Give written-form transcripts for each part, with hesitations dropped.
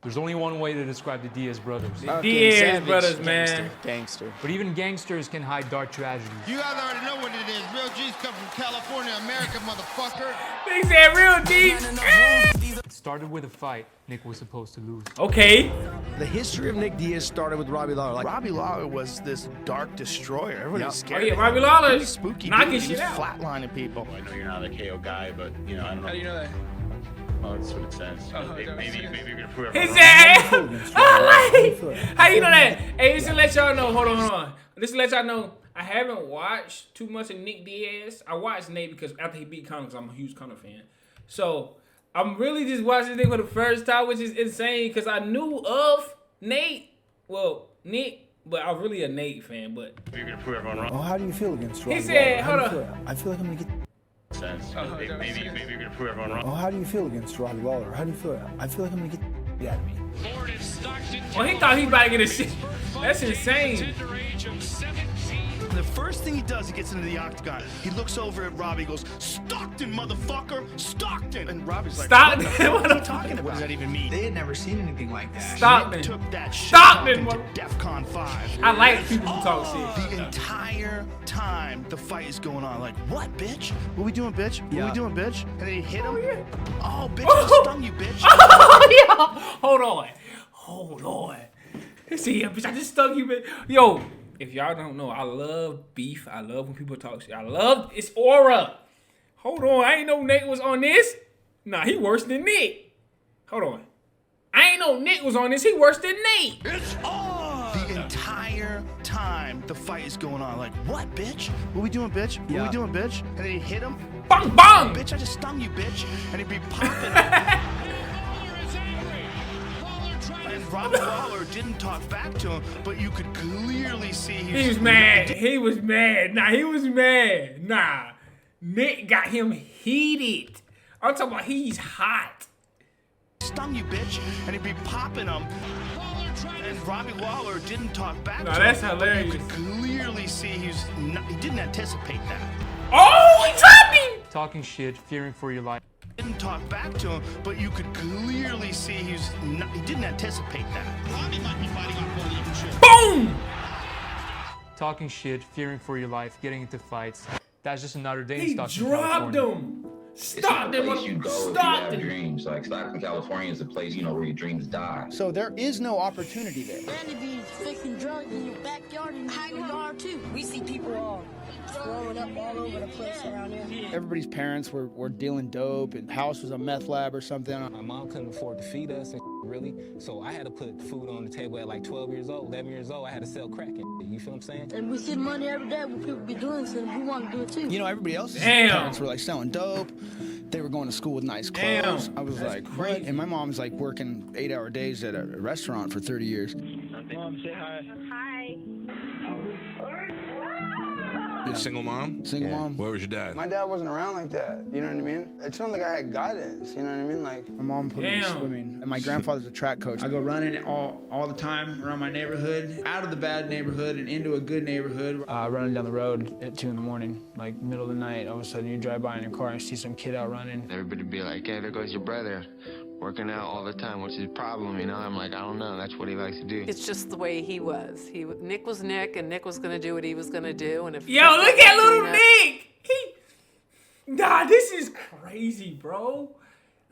There's only one way to describe the Diaz brothers. The Diaz brothers, man. Gangster. But even gangsters can hide dark tragedies. You guys already know what it is. Real G's come from California, America, motherfucker. They said real G's. It started with a fight Nick was supposed to lose. Okay. The history of Nick Diaz started with Robbie Lawler. Like, Robbie Lawler was this dark destroyer. Everybody was Oh scared. yeah, Robbie Lawler's Spooky knocking dude. He shit was out. flatlining people. I know you're not a KO guy, but you know, I don't know. How do you know that? Oh, that's what it says. Maybe you're gonna prove He it. said, how you know that? Hey, just to let y'all know, hold on. Just to let y'all know, I haven't watched too much of Nick Diaz. I watched Nate because after he beat Conor, because I'm a huge Conor fan. So I'm really just watching this for the first time, which is insane because I knew of Nate. Well, Nick, but I'm really a Nate fan. But You're gonna prove everyone wrong. Oh, how do you feel against Robbie he said, Lawler? hold How do you on. feel? I feel like I'm gonna get. Maybe you're gonna prove everyone wrong. Oh, how do you feel against Robbie Lawler? How do you feel? I feel like I'm gonna get out of me. Oh, he thought he was about to get a shit. That's insane. The first thing he does, he gets into the octagon. He looks over at Robbie, goes, "Stockton, motherfucker, Stockton!" And Robbie's like, Stockton? What are you talking about? What does that even mean? They had never seen anything like that. Stockton. Took that shit Stockton, up into DEFCON 5. I like people who talk shit. The entire time the fight is going on, like, what, bitch? What we doing, bitch? What we doing, bitch? And then he hit him. Oh, bitch, I just stung you, bitch. Oh, yeah. Hold on. See, yeah, bitch, I just stung you, bitch. Yo, if y'all don't know, I love beef. I love when people talk shit. I love its aura. Hold on, I ain't know Nate was on this. Nah, he worse than Nick. Hold on. I ain't know Nick was on this. He worse than Nate. It's on! The entire time the fight is going on, like, what, bitch? What we doing, bitch? What we doing, bitch? And then he hit him. Bang, bang. Bitch, I just stung you, bitch. And he'd be popping. And Robbie Lawler didn't talk back to him, but you could clearly see He was mad. He was mad. Nah, he was mad. Nah. Nick got him heated. I'm talking about he's hot. Stung you, bitch. And he'd be popping him. And Robbie Lawler didn't talk back to him. That's but hilarious. You could clearly see he didn't anticipate that. Oh, he dropped him. Talking shit, fearing for your life. Didn't talk back to him, but you could clearly see he didn't anticipate that. Robbie might be fighting off one even shit. Boom. Talking shit, fearing for your life, getting into fights. That's just another day in He Stockton, dropped California. him. It's not a place you go if you have Stockton. dreams. Like Stockton, California is a place, where your dreams die. So there is no opportunity there. Randy be fixing drugs in your backyard and your yard too. We see people all throwing up all over the place around here. Everybody's parents were dealing dope, and house was a meth lab or something. My mom couldn't afford to feed us, and really, so I had to put food on the table at like 12 years old, 11 years old. I had to sell crack. You feel what I'm saying? And we see money every day when people be doing this, and we want to do it too. You know, everybody else's Damn. parents were like selling dope. They were going to school with nice clothes. Damn. I was That's like, crazy. what? And my mom's like working 8-hour days at a restaurant for 30 years. Mom, say hi. Hi. You're a single mom? Single mom. Where was your dad? My dad wasn't around like that. You know what I mean? It's not like I had guidance. You know what I mean? Like My mom put me in Damn. swimming, and my grandfather's a track coach. I go running all the time around my neighborhood, out of the bad neighborhood and into a good neighborhood. running down the road at 2 in the morning, like middle of the night. All of a sudden, you drive by in your car and see some kid out running. Everybody be like, hey, there goes your brother, working out all the time. What's his problem? You know, I'm like, I don't know. That's what he likes to do. It's just the way he was. Nick was Nick, and Nick was gonna do what he was gonna do. And if Yo, look at little Nick. Nah, this is crazy, bro.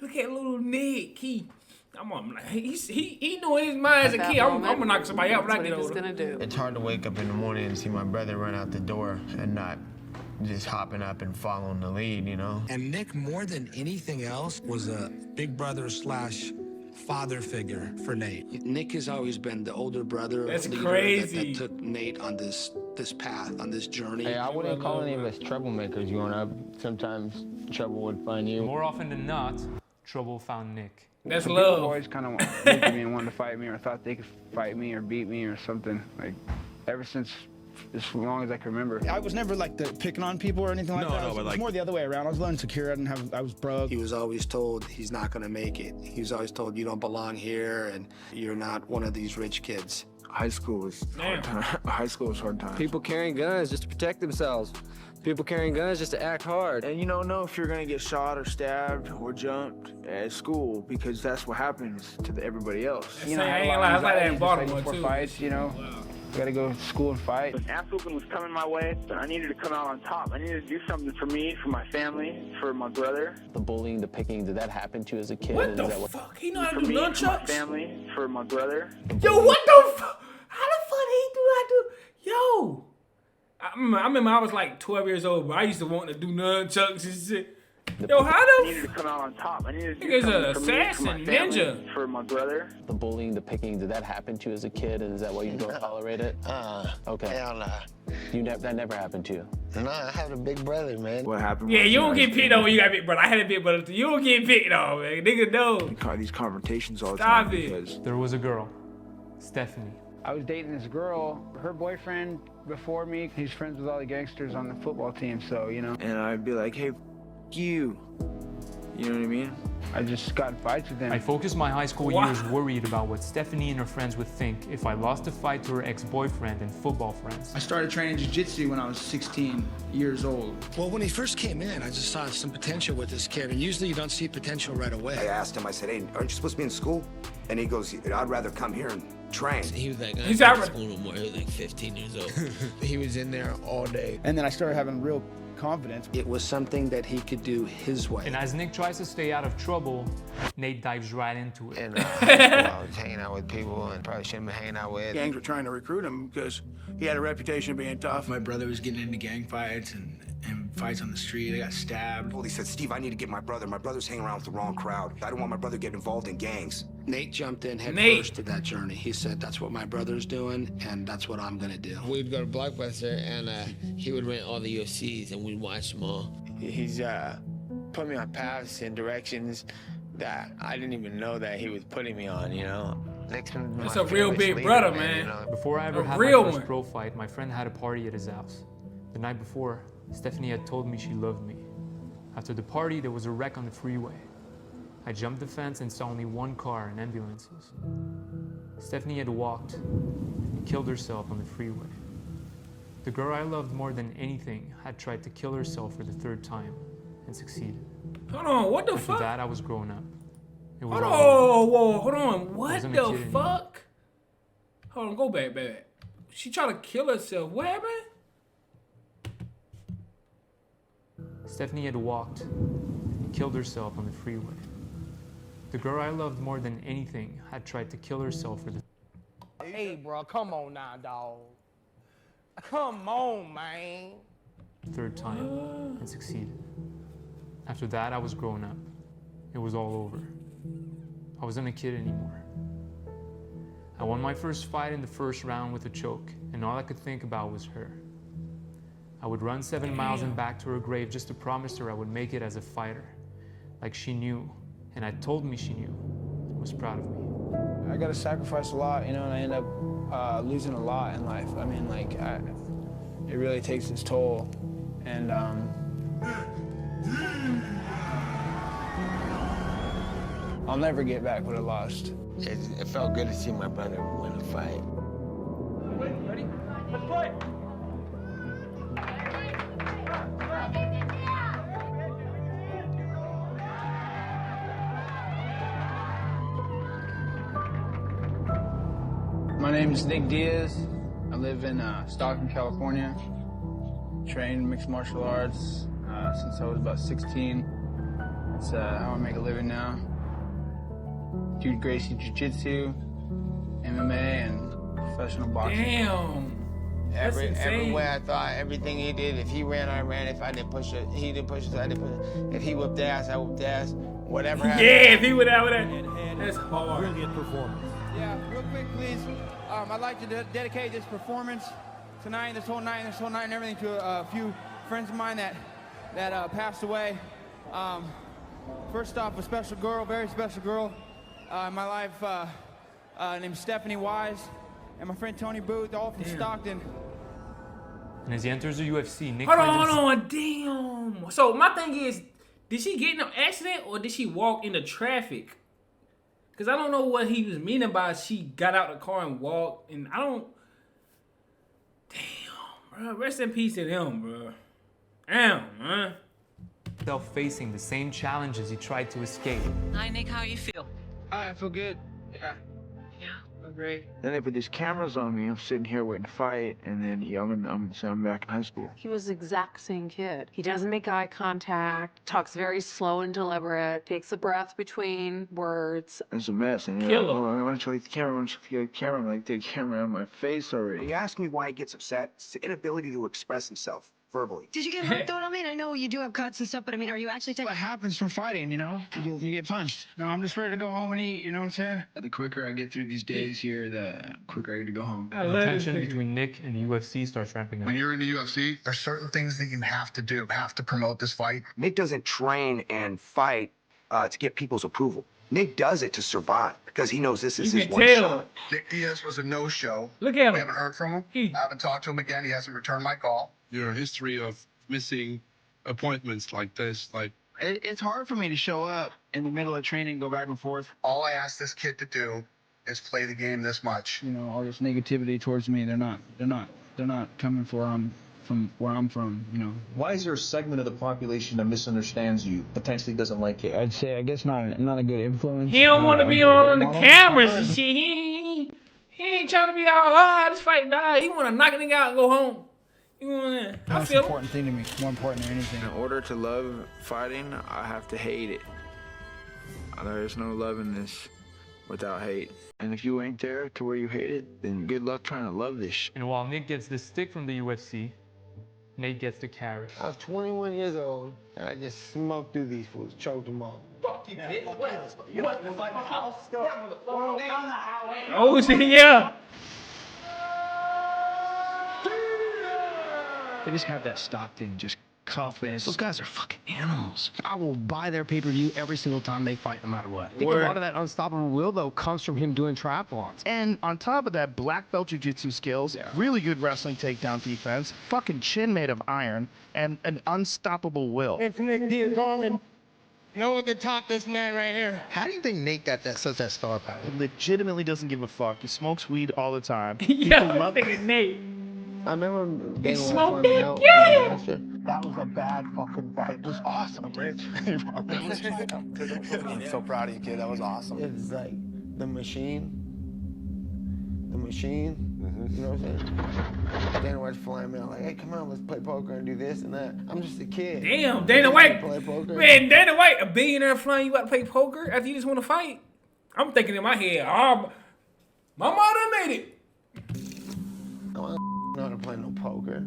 Look at little Nick. He knew in his mind as a kid, I'm gonna knock somebody out when I get older. gonna do. It's hard to wake up in the morning and see my brother run out the door and not just hopping up and following the lead, you know? And Nick, more than anything else, was a big brother / father figure for Nate. Nick has always been the older brother. That's crazy. That took Nate on this path, on this journey. Hey, I wouldn't call any of us troublemakers growing up. Sometimes trouble would find you. More often than not, trouble found Nick. That's People love. always kind of looked at me and wanted to fight me, or thought they could fight me or beat me or something. Like ever since as long as I can remember. I was never like the picking on people or anything like that. It was more the other way around. I was insecure. I was broke. He was always told he's not going to make it. He was always told you don't belong here and you're not one of these rich kids. High school was hard time. High school was hard time. People carrying guns just to protect themselves. People carrying guns just to act hard. And you don't know if you're gonna get shot or stabbed or jumped at school because that's what happens to everybody else. You know, I ain't like that in Baltimore too. Fights, you know. I gotta go to school and fight. An ass whooping was coming my way, but I needed to come out on top. I needed to do something for me, for my family, for my brother. The bullying, the picking, did that happen to you as a kid? What the fuck? He know how to do nunchucks? For my family, for my brother. Yo, what the fuck? How the fuck he do that? Yo. I remember I was like 12 years old, but I used to want to do nunchucks and shit. Yo, how I needed to come out on top. I needed to do something for me, for my family, ninja. for my brother. The bullying, the picking, did that happen to you as a kid? And is that why you don't tolerate it? Okay. Hell nah. That never happened to you? No, I had a big brother, man. What happened? Yeah, you don't get picked on when you got a big brother. I had a big brother too. You don't get picked on, man. Nigga, no. These confrontations all the Stop time it. because There was a girl, Stephanie. I was dating this girl, her boyfriend before me, he's friends with all the gangsters on the football team, so, you know. And I'd be like, hey, you. You know what I mean? I just got in fights with them. I focused my high school years worried about what Stephanie and her friends would think if I lost a fight to her ex-boyfriend and football friends. I started training jiu-jitsu when I was 16 years old. Well, when he first came in, I just saw some potential with this kid, and usually you don't see potential right away. I asked him, I said, hey, aren't you supposed to be in school? And he goes, I'd rather come here and train. He was like, he's out school no more. He was like 15 years old. He was in there all day. And then I started having real confidence. It was something that he could do his way. And as Nick tries to stay out of trouble, Nate dives right into it. And I was hanging out with people and probably shouldn't be hanging out with. Gangs were trying to recruit him because he had a reputation of being tough. My brother was getting into gang fights and fights on the street. They got stabbed. Well, he said, Steve, I need to get my brother. My brother's hanging around with the wrong crowd. I don't want my brother getting involved in gangs. Nate jumped in head first to that journey. He said, that's what my brother's doing, and that's what I'm gonna do. We'd go to Blockbuster, and he would rent all the UFCs, and we'd watch them all. He's put me on paths and directions that I didn't even know that he was putting me on, you know? That's a real big brother, man. You know? Before I ever had my first pro fight, my friend had a party at his house. The night before, Stephanie had told me she loved me. After the party, there was a wreck on the freeway. I jumped the fence and saw only one car and ambulances. Stephanie had walked and killed herself on the freeway. The girl I loved more than anything had tried to kill herself for the third time and succeeded. Hold on, what the fuck? After that, I was growing up. It was hold on, what the fuck? Hold on, go back. She tried to kill herself. What happened? Stephanie had walked and killed herself on the freeway. The girl I loved more than anything had tried to kill herself for the Hey, bro, come on now, dog. Come on, man. third time and succeeded. After that, I was growing up. It was all over. I wasn't a kid anymore. I won my first fight in the first round with a choke, and all I could think about was her. I would run 7 miles and back to her grave just to promise her I would make it as a fighter. Like she knew, and had told me she knew, and was proud of me. I got to sacrifice a lot, you know, and I end up losing a lot in life. I mean, like, it really takes its toll. And I'll never get back what I lost. It felt good to see my brother win a fight. Ready? Let's play. My name is Nick Diaz. I live in Stockton, California. Trained mixed martial arts since I was about 16. That's how I make a living now. Do Gracie Jiu-Jitsu, MMA, and professional boxing. Damn. Everywhere I thought, everything he did, if he ran, I ran. If I didn't push it, he didn't push it, I didn't push it. If he whipped ass, I whipped ass. Whatever happened. Yeah, if he would have that, that's hard. Brilliant performance. Yeah, real quick, please. I'd like to dedicate this performance tonight, this whole night, and everything to a few friends of mine that passed away. First off, a special girl, very special girl in my life, named Stephanie Wise, and my friend Tony Booth, all from Stockton. And as he enters the UFC, Nick Hold on, damn. So my thing is, did she get in an accident or did she walk into traffic? Because I don't know what he was meaning by she got out the car and walked, and I don't... Damn, bro. Rest in peace to them, bro. Damn, man. Facing the same challenges he tried to escape. Hi, Nick. How you feel? I feel good. Yeah. Great. Then they put these cameras on me. I'm sitting here waiting to fight, and then I'm back in high school. He was the exact same kid. He doesn't make eye contact, talks very slow and deliberate, takes a breath between words. It's a mess. And Kill him. I want to show you the camera. I want to show you the camera. I'm like, take the camera out of my face already. He asked me why he gets upset. It's the inability to express himself verbally. Did you get hurt though? I mean, I know you do have cuts and stuff, but I mean, are you actually taking... What happens from fighting, you know? You get punched. No, I'm just ready to go home and eat, you know what I'm saying? The quicker I get through these days here, the quicker I get to go home. The tension between Nick and the UFC starts ramping up. When you're in the UFC, there's certain things that you have to do, have to promote this fight. Nick doesn't train and fight to get people's approval. Nick does it to survive because he knows this is his one shot. Nick Diaz was a no-show. Look at him. We haven't heard from him. I haven't talked to him again. He hasn't returned my call. Your history of missing appointments like this, like It's hard for me to show up in the middle of training, go back and forth. All I asked this kid to do is play the game this much. You know, all this negativity towards me, they're not coming from where I'm from, you know. Why is there a segment of the population that misunderstands you, potentially doesn't like you? I'd say, I guess not a good influence. He don't want to be on the cameras and shit. He ain't trying to be all, this fight died. He want to knock a nigga out and go home. Most important thing to me, more important than anything. In order to love fighting, I have to hate it. There's no love in this without hate. And if you ain't there to where you hate it, then good luck trying to love this shit. And while Nick gets the stick from the UFC, Nate gets the carrot. I was 21 years old, and I just smoked through these fools, choked them all. Oh, shit, yeah. They just have that Stockton just confidence. Those guys are fucking animals. I will buy their pay-per-view every single time they fight, no matter what. I think a lot of that unstoppable will, though, comes from him doing triathlons. And on top of that, black belt jiu-jitsu skills, really good wrestling takedown defense, fucking chin made of iron, and an unstoppable will. It's Nick Diaz, Norman. No one can top this man right here. How do you think Nate got such that star power? He legitimately doesn't give a fuck. He smokes weed all the time. Yeah, I think it's Nate. I remember He smoked it, yeah. That was a bad fucking fight. It was awesome, Rich. I'm so proud of you, kid. That was awesome. It's like the machine. You know what I'm saying? Dana White's flying me out like, hey, come on, let's play poker and do this and that. I'm just a kid. Damn, Dana White. Play poker. Man, Dana White, a billionaire flying you out to play poker after you just want to fight? I'm thinking in my head, my mother made it. I don't know how to play no poker.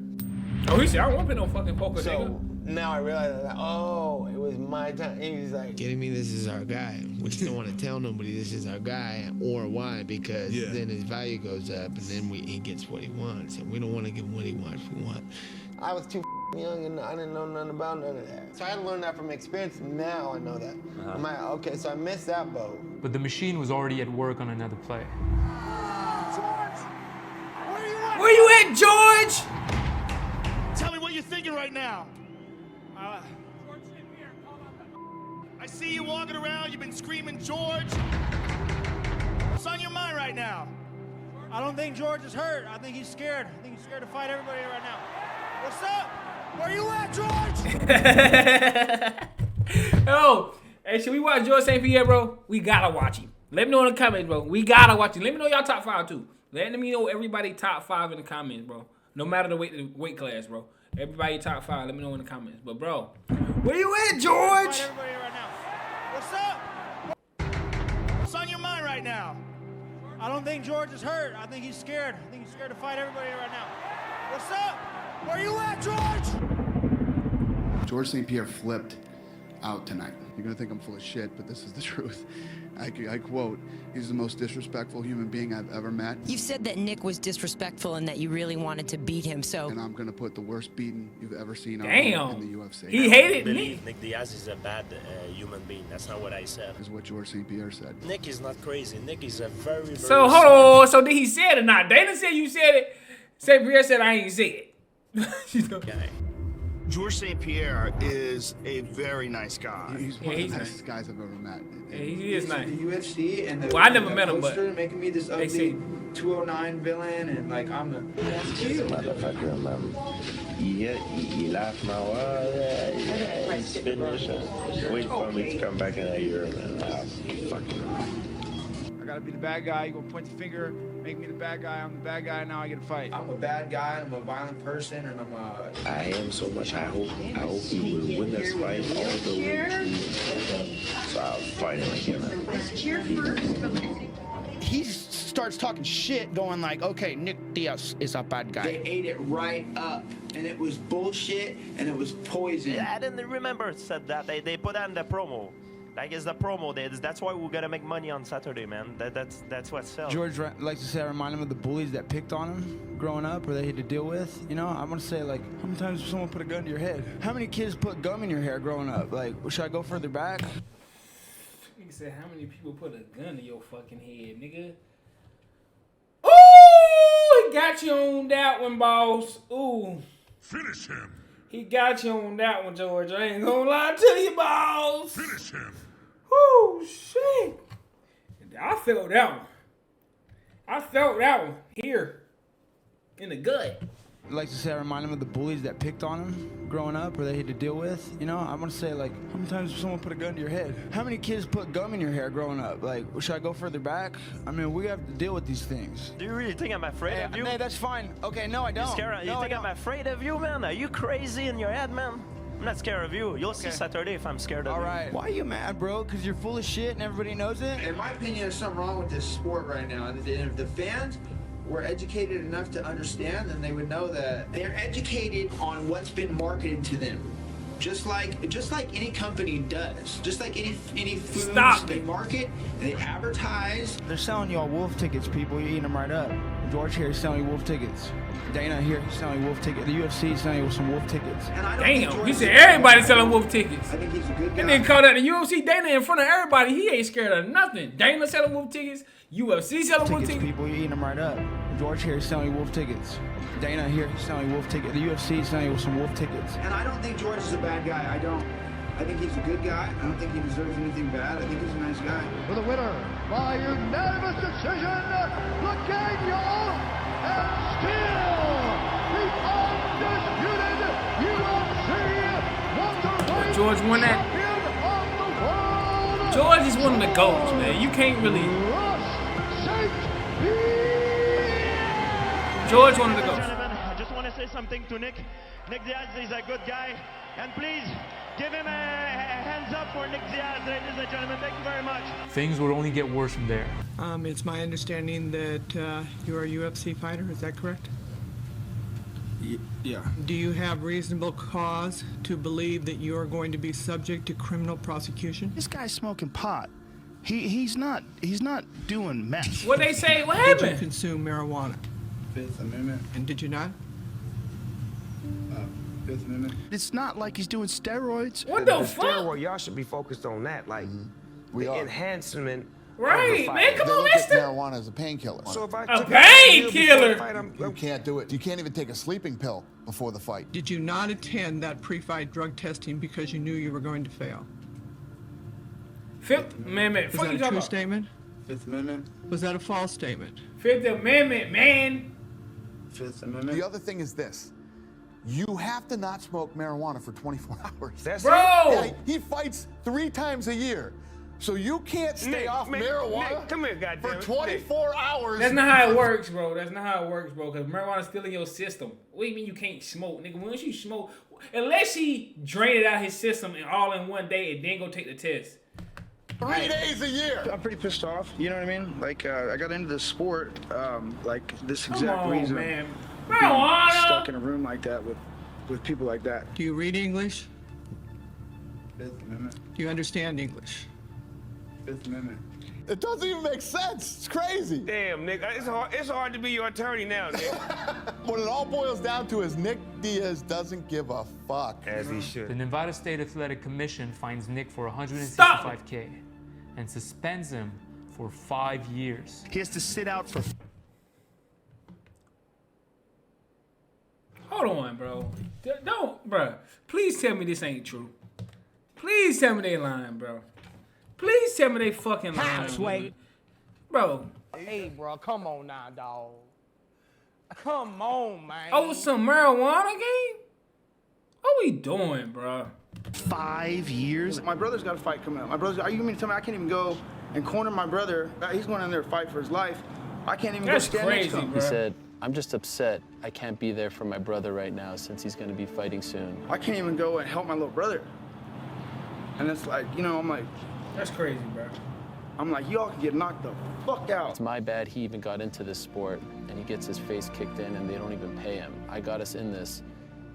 Oh, he said, I don't want to play no fucking poker, So nigga. now I realize, like, oh, it was my time. He was like, Kidding me? This is our guy. We just don't want to tell nobody this is our guy, or why, because then his value goes up, and then he gets what he wants, and we don't want to give him what he wants. We want. I was too young and I didn't know nothing about none of that. So I had to learn that from experience. Now I know that. I'm like, okay, so I missed that boat. But the machine was already at work on another play. Where you at, George? Tell me what you're thinking right now. I see you walking around. You've been screaming, George. What's on your mind right now? I don't think George is hurt. I think he's scared. I think he's scared to fight everybody right now. What's up? Where you at, George? Yo, hey, should we watch George st-Pierre, bro? We gotta watch him. Let me know in the comments, bro. We gotta watch him. Let me know y'all top 5 too. Let me know everybody top 5 in the comments, bro. No matter the weight class, bro. Everybody top 5. Let me know in the comments. But bro, where you at, George? Everybody right now. What's up? What's on your mind right now? I don't think George is hurt. I think he's scared. I think he's scared to fight everybody right now. What's up? Where you at, George? George St-Pierre flipped out tonight. You're gonna think I'm full of shit, but this is the truth. I quote, he's the most disrespectful human being I've ever met. You've said that Nick was disrespectful and that you really wanted to beat him, so... And I'm gonna put the worst beating you've ever seen on Damn. in the UFC. He hated Nick. Nick Diaz is a bad human being. That's not what I said. Is what George St-Pierre said. Nick is not crazy. Nick is a very, very... So hold on. So did he say it or not? Dana said you said it. St-Pierre said I ain't say it. Okay. George St-Pierre is a very nice guy. He's one of the nicest guys I've ever met. Yeah, he is nice. The UFC and the well, I never met him, but making me this they say upbeat 209 villain, and like I'm the. That's cute. Motherfucker, you laugh my way. It's finished. Wait for me to come back in a year and laugh. I gotta be the bad guy. You gonna point the finger, make me the bad guy. I'm the bad guy. Now I get to fight. I'm a bad guy. I'm a violent person, and I am so much. I hope you will win this fight all the way to. So I'll fight him again. Let's cheer first. He starts talking shit, going like, okay, Nick Diaz is a bad guy. They ate it right up, and it was bullshit, and it was poison. I didn't remember it said that. They put on the promo. Like, it's the promo. That's why we gotta make money on Saturday, man. That's what sells. George likes to say I remind him of the bullies that picked on him growing up or they had to deal with. You know, I want to say, like, how many times did someone put a gun to your head? How many kids put gum in your hair growing up? Like, should I go further back? Nigga said, how many people put a gun in your fucking head, nigga? Ooh, he got you on that one, boss. Ooh. Finish him. He got you on that one, George. I ain't gonna lie to you, boss. Finish him. Whoo, shit. I felt that one. I felt that one here in the gut. I like to say I remind him of the bullies that picked on him growing up or they had to deal with. You know, I want to say, like, how many times did someone put a gun to your head? How many kids put gum in your hair growing up? Like, should I go further back? I mean, we have to deal with these things. Do you really think I'm afraid of you? No, that's fine. Okay, no, I don't. You think I'm afraid of you, man? Are you crazy in your head, man? I'm not scared of you. You'll see Saturday if I'm scared of you. All right. Why are you mad, bro? Because you're full of shit and everybody knows it? In my opinion, there's something wrong with this sport right now. And if the fans were educated enough to understand, then they would know that they're educated on what's been marketed to them. Just like any company does. Just like any food they market, they advertise. They're selling y'all wolf tickets, people. You're eating them right up. George here is selling you wolf tickets. Dana here, he's selling you wolf tickets. The UFC is selling you some wolf tickets. Damn, he said everybody selling wolf tickets. I think he's a good guy. And then called out the UFC Dana in front of everybody. He ain't scared of nothing. Dana selling wolf tickets. UFC selling wolf tickets. People, you're eating them right up. George here is selling you wolf tickets. Dana here, he's selling you wolf tickets. The UFC is selling you some wolf tickets. And I don't think George is a bad guy. I don't. I think he's a good guy. I don't think he deserves anything bad. I think he's a nice guy. For the winner, by unanimous decision, Pequeño, and still the undisputed UFC welterweight George won that. George is one of the GOATs, man. You can't really. George, one of the GOATs. Gentlemen, I just want to say something to Nick. Nick Diaz is a good guy. And please, give him a hands up for Nick Diaz, ladies and gentlemen. Thank you very much. Things would only get worse from there. It's my understanding that you're a UFC fighter. Is that correct? Yeah. Do you have reasonable cause to believe that you are going to be subject to criminal prosecution? This guy's smoking pot. He's not doing meth. What they say? What Did you happened? consume marijuana? Fifth Amendment. And did you not? Fifth Amendment. It's not like he's doing steroids. What the fuck? Steroid, y'all should be focused on that, like the enhancement. Right, man. Come on, mister. Marijuana as a painkiller. So if I A took painkiller. You can't do it. You can't even take a sleeping pill before the fight. Did you not attend that pre-fight drug testing because you knew you were going to fail? Fifth Amendment. Is that a true statement? Fifth Amendment. Was that a false statement? Fifth Amendment, man. Fifth Amendment. The other thing is this. You have to not smoke marijuana for 24 hours. That's Bro! Yeah, he fights 3 times a year. So you can't stay off marijuana Nick, come here, goddamn for 24 hours. That's not how it works, bro. That's not how it works, bro. Because marijuana's still in your system. What do you mean you can't smoke, nigga? Once you smoke, unless he drain it out his system and all in one day and then go take the test. 3 days a year. I'm pretty pissed off. You know what I mean? Like, I got into this sport, like this Come exact on, reason. man. Being Marijuana. stuck in a room like that with people like that. Do you read English? Fifth Amendment. Do you understand English? Fifth Amendment. It doesn't even make sense. It's crazy. Damn, Nick, it's hard to be your attorney now, Nick. What it all boils down to is Nick Diaz doesn't give a fuck. As he should. The Nevada State Athletic Commission fines Nick for $165K and suspends him for 5 years. He has to sit out for. Hold on, bro. Don't, bro. Please tell me this ain't true. Please tell me they lying, bro. Please tell me they fucking lying. Wait. Bro, Hey, bro, come on now, dog. Come on, man. Oh, some marijuana game? What we doing, bro? 5 years. My brother's got a fight coming up. My brother's. Are you mean to tell me I can't even go and corner my brother? He's going in there to fight for his life. I can't even go stand next to him. He said, "I'm just upset I can't be there for my brother right now since he's going to be fighting soon." I can't even go and help my little brother. And it's like, you know, I'm like, that's crazy, bro. I'm like, y'all can get knocked the fuck out. It's my bad he even got into this sport and he gets his face kicked in and they don't even pay him. I got us in this,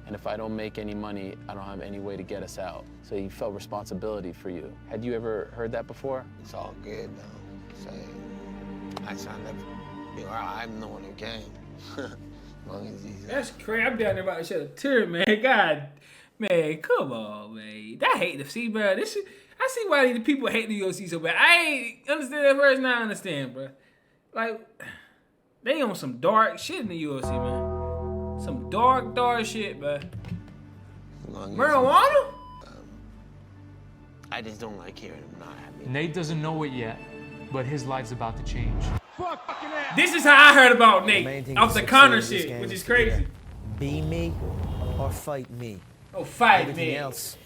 and if I don't make any money, I don't have any way to get us out. So he felt responsibility for you. Had you ever heard that before? It's all good, though. I signed up. I'm the one who came. As long as he's That's crazy. I'm down there about to shed a tear, man. God, man, come on, man. I hate to see, bro. I see why these people hate the UFC so bad. I ain't understand that first. Now I understand, bro. Like, they on some dark shit in the UFC, man. Some dark shit, bro. Marijuana? I just don't like hearing him not happy. Nate doesn't know it yet, but his life's about to change. This is how I heard about Nate off the Conor shit, which is crazy. Be me or fight me. Oh, fight Everything me. else.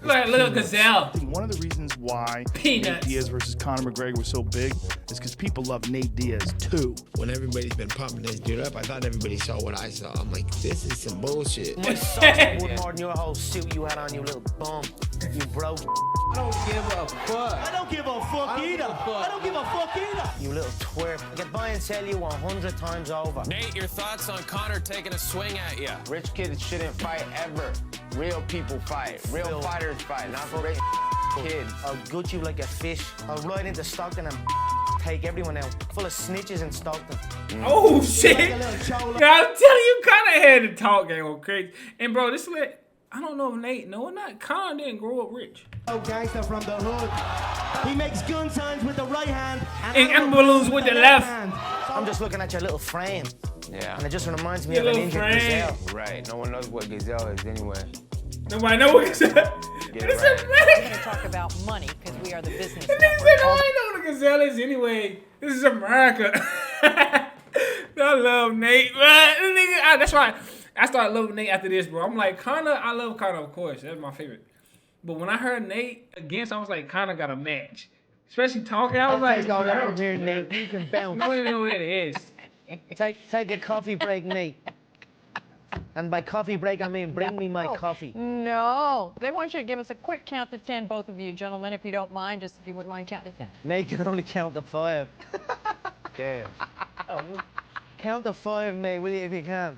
Like a little gazelle. One of the reasons why Peanuts. Nate Diaz versus Conor McGregor was so big is because people love Nate Diaz too. When everybody's been pumping this dude up, I thought everybody saw what I saw. I'm like, this is some bullshit. My socks were more than your whole suit you had on, you little bum. You broke. I don't give a fuck. I don't give a fuck either. I don't give a fuck either. You little twerp. I could buy and sell you 100 times over. Nate, your thoughts on Conor taking a swing at you? Rich kids shouldn't fight ever. Real people fight. Real fighters fight, not for rich kids. I'll gut you like a fish. I'll ride into Stockton and take everyone out. Full of snitches in Stockton. Oh, shit. Yeah, I'm telling you, Conor had to talk game on crazy. And, bro, this is I don't know if Nate know or not. Conor didn't grow up rich. Oh, gangster from the hood. He makes gun signs with the right hand and balloons with the left. I'm just looking at your little frame. Yeah. And it just reminds me Your of an little injured frame. gazelle. Right. No one knows what gazelle is anyway. Nobody knows what gazelle is. Get it right. We're going to talk about money because we are the business And network. they said, I know what a gazelle is anyway. This is America. I love Nate, man. That's why I started loving Nate after this, bro. I'm like, Conor, I love Conor, of course. That's my favorite. But when I heard Nate against, I was like, Conor got a match. Especially talking, I was like, Come here, Nate. You can bounce. I don't even know what it is. Take a coffee break, Nate. And by coffee break, I mean bring me my coffee. No, they want you to give us a quick count to 10, both of you gentlemen, if you don't mind, just if you wouldn't mind counting to 10. Nate can only count to 5. Damn. Count to 5, mate, will you, if you can.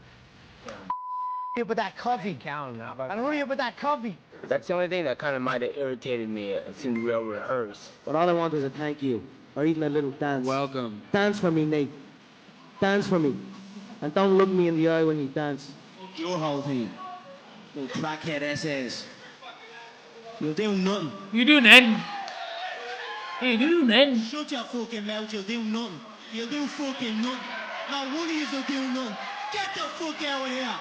Hurry up with that coffee. Count now. And hurry up with that coffee. That's the only thing that kind of might have irritated me since we all rehearsed. But all I want is a thank you, or even a little dance. Welcome. Dance for me, Nate. Dance for me. And don't look me in the eye when you dance. Your whole thing. Little crackhead SS. You'll do nothing. You do nothing. You do nothing. Shut your fucking mouth, you'll do nothing. You'll do fucking nothing. Not one of you will do nothing. Get the fuck out of here.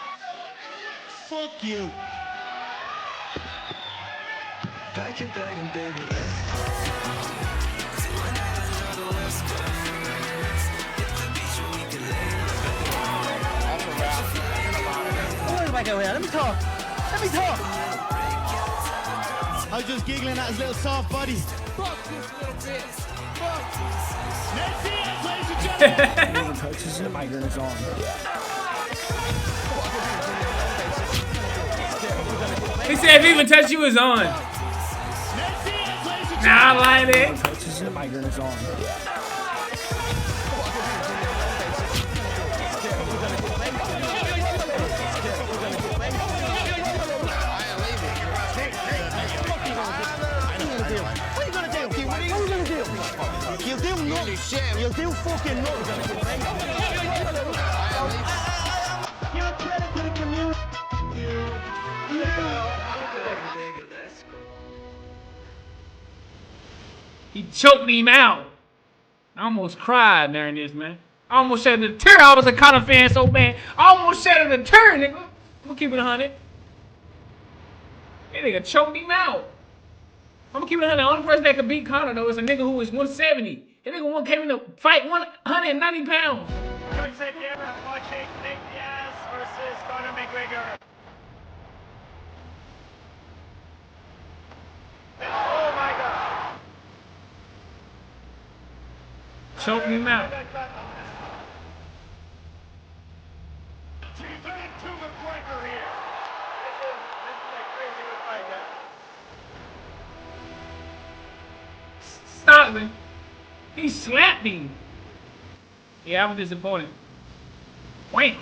Fuck you. Pack it back and baby, Where do I go here? Let me talk. Let me talk. I was just giggling at his little soft body. Fuck this little bitch. Fuck. Let's see it, ladies and gentlemen. Touches the migraine is on. He said if he even touch you, it's on. Nah, I like it. Touches the migraine is on. What are you gonna do? What are you gonna do? You'll do nothing. You'll do fucking nothing. You're a credit to the community. He choked him out. I almost cried during this, man. I almost shed a tear. I was a Conor fan so bad. I almost shed a tear, nigga. I'm gonna keep it 100. That nigga choked him out. I'm gonna keep it 100. The only person that could beat Conor, though, is a nigga who is 170. That nigga came in to fight 190 pounds. George St. Pierre watching Nick Diaz versus Conor McGregor. Oh my God. Choke him out. Look at two McGregor here. This is a crazy good fight now. Stockton. He slapped him. Yeah, I was disappointed. Wham!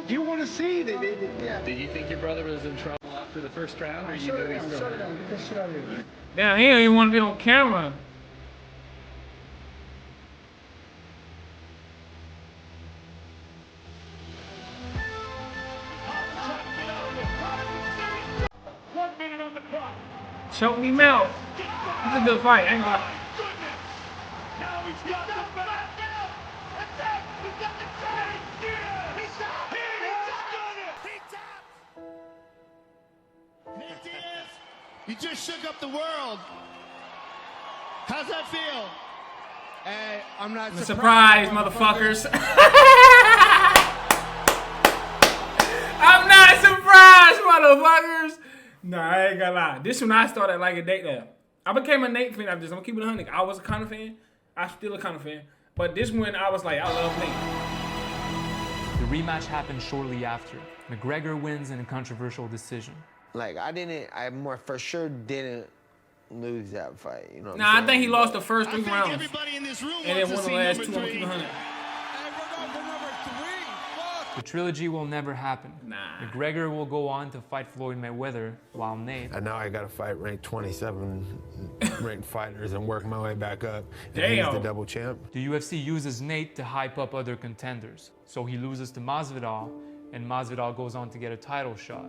You want to see? Yeah. Did you think your brother was in trouble after the first round, or you knew he still had it? Damn, he don't even want to be on camera. Choke him out. It's a good fight. I ain't gonna lie. Now he's got the back. Attack! He's got the crack! He's tapped! He tapped! Nick Diaz, you just shook up the world. How's that feel? Hey, I'm not surprised, motherfuckers. I'm not surprised, motherfuckers. Nah, I ain't gonna lie. This one I started like a date there. I became a Nate fan after this. I'm gonna keep it 100. I was a Conor fan. I'm still a Conor fan. But this one, I was like, I love Nate. The rematch happened shortly after. McGregor wins in a controversial decision. Like, I more for sure didn't lose that fight. You know what Nah, I'm I think he saying? lost the first 3 rounds. Everybody in this room And then wants won to the see last 2. I'm number gonna keep it 100. The trilogy will never happen. Nah. McGregor will go on to fight Floyd Mayweather, while Nate... And now I gotta fight ranked 27 ranked fighters and work my way back up. And Damn. he's the double champ. The UFC uses Nate to hype up other contenders. So he loses to Masvidal, and Masvidal goes on to get a title shot.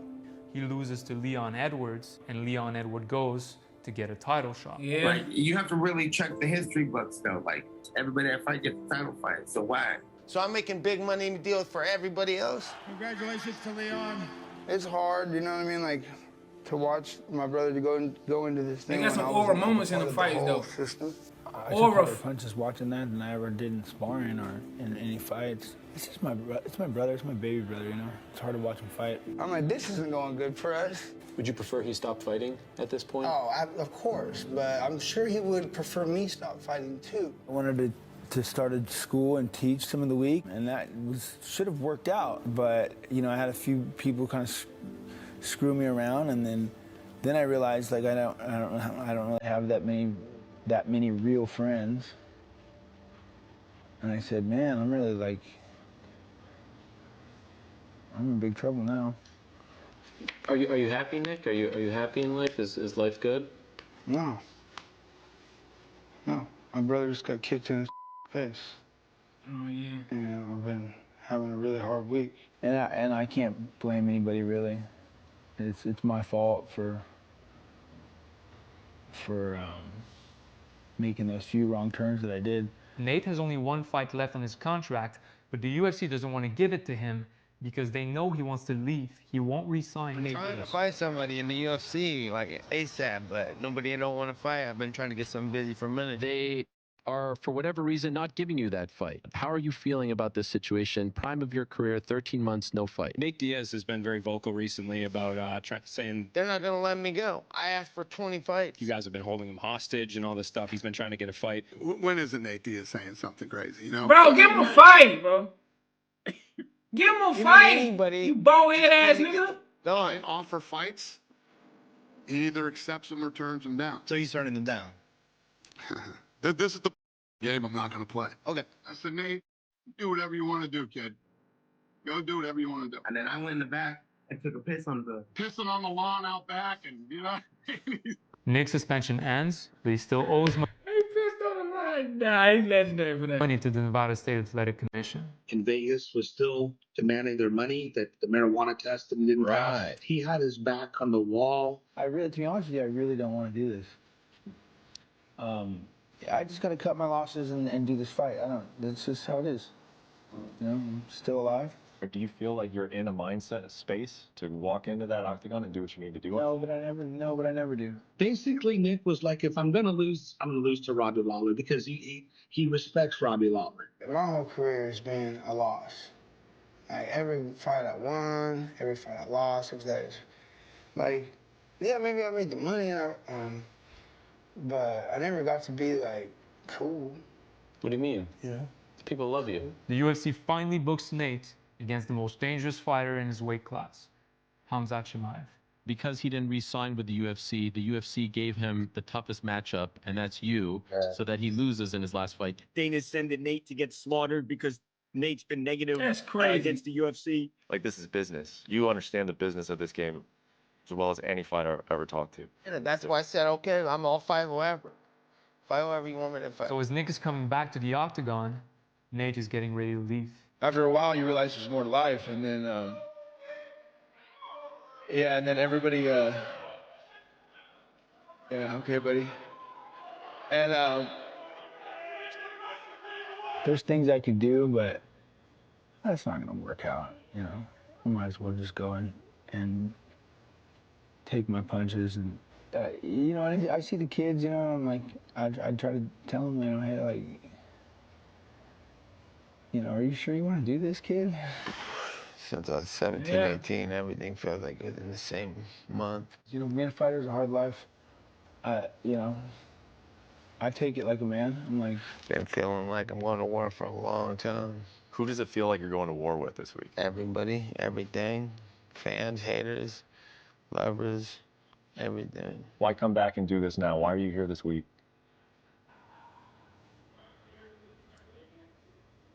He loses to Leon Edwards, and Leon Edwards goes to get a title shot. Yeah. Like, you have to really check the history books, though. Like, everybody that fight gets a title fight, so why? So I'm making big money deals for everybody else. Congratulations to Leon. It's hard, you know what I mean? Like, to watch my brother to go into this thing. They got when some I was aura in moments in the whole fights, though. System. I took harder punches watching that than I ever did in sparring or in any fights. It's just my brother, it's my baby brother, you know? It's hard to watch him fight. I'm like, this isn't going good for us. Would you prefer he stopped fighting at this point? Oh, of course, but I'm sure he would prefer me stop fighting too. I wanted to start a school and teach some of the week, and that should have worked out. But, you know, I had a few people kind of screw me around, and then I realized, like, I don't really have that many real friends. And I said, man, I'm really like, I'm in big trouble now. Are you happy, Nick? Are you happy in life? Is life good? No. My brother just got kicked in his face. Oh, yeah. And I've been having a really hard week. And I can't blame anybody, really. It's my fault for making those few wrong turns that I did. Nate has only 1 fight left on his contract, but the UFC doesn't want to give it to him because they know he wants to leave. He won't re-sign Nate. I'm trying to fight somebody in the UFC, like ASAP, but nobody don't want to fight. I've been trying to get something busy for a minute. They are, for whatever reason, not giving you that fight. How are you feeling about this situation? Prime of your career, 13 months, no fight. Nick Diaz has been very vocal recently about saying They're not gonna let me go. I asked for 20 fights. you guys have been holding him hostage and all this stuff. He's been trying to get a fight. When isn't Nate Diaz saying something crazy, you know? Bro, give him a fight, bro. Give him a fight. Anybody, you bald-head ass nigga. Don't offer fights. He either accepts them or turns them down. So he's turning them down. This is the game I'm not going to play. Okay. I said, Nate, do whatever you want to do, kid. Go do whatever you want to do. And then I went in the back and took a piss on the... Pissing on the lawn out back and, you know. Nate's suspension ends, but he still owes He pissed on the line. Nah, he's legendary for that. money to the Nevada State Athletic Commission. In Vegas was still demanding their money, that the marijuana test didn't pass. He had his back on the wall. To be honest with you, I really don't want to do this. I just got to cut my losses and do this fight. That's just how it is. You know, I'm still alive. Or do you feel like you're in a mindset space to walk into that octagon and do what you need to do? No, but I never do. Basically, Nick was like, if I'm gonna lose, I'm gonna lose to Robbie Lawler because he respects Robbie Lawler. My whole career has been a loss. Like every fight I won, every fight I lost, it was like, yeah, maybe I made the money, but I never got to be like cool. What do you mean? Yeah. People love you. The UFC finally books Nate against the most dangerous fighter in his weight class, Khamzat Chimaev. Because he didn't re-sign with the UFC gave him the toughest matchup, and that's you, so that he loses in his last fight. Dana's sending Nate to get slaughtered because Nate's been negative That's crazy. against the UFC. Like, this is business. You understand the business of this game as well as any fighter I've ever talked to. And that's why I said, okay, I'm all fight whoever. Fight whoever you want me to fight. So as Nick is coming back to the octagon, Nate is getting ready to leave. After a while, you realize there's more to life, and then, yeah, and then everybody, yeah, okay, buddy. And, there's things I could do, but that's not gonna work out, you know? I might as well just go and take my punches, and, you know, I see the kids, you know, I'm like, I try to tell them, you know, hey, like, you know, are you sure you want to do this, kid? Since I was 17, 18, everything felt like within the same month. You know, being a fighter is a hard life. You know, I take it like a man. I'm like... Been feeling like I'm going to war for a long time. Who does it feel like you're going to war with this week? Everybody, everything. Fans, haters, lovers, everything. Why come back and do this now? Why are you here this week?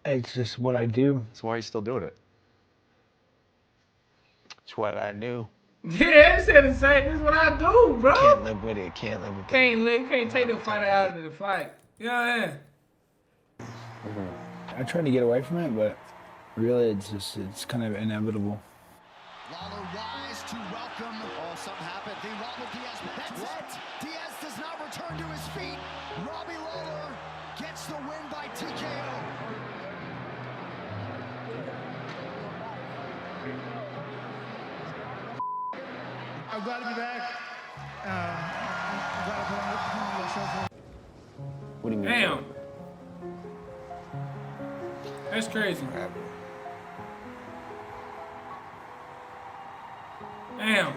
It's just what I do. So why are you still doing it? It's what I do. Yeah, they said the same. This is what I do, bro. Can't live with it, can't live with it. Can't take the fighter out of the fight. Yeah. I try to get away from it, but really it's kind of inevitable. Lawler wise to welcome. Oh, something happened. The Robert Diaz. That's it. Diaz does not return to his feet. Robbie Lawler gets the win by TKO. I'm glad to be back. I'm glad to put on the show for. What do you mean? Damn. That's crazy. Damn.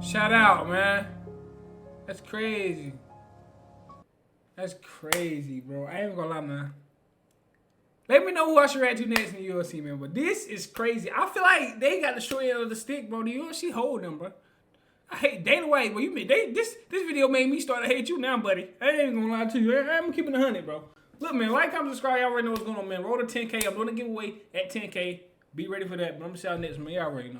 Shout out, man. That's crazy. That's crazy, bro. I ain't gonna lie, man. Let me know who I should react to next in the UFC, man. But this is crazy. I feel like they got the short end of the stick, bro. The UFC hold them, bro. I hate Dana White, but this video made me start to hate you now, buddy. I ain't gonna lie to you. I'm keeping it 100, bro. Look, man, like, comment, subscribe. Y'all already know what's going on, man. Roll to 10K. I'm doing a giveaway at 10K. Be ready for that. But I'm gonna see y'all next, man. Y'all already know.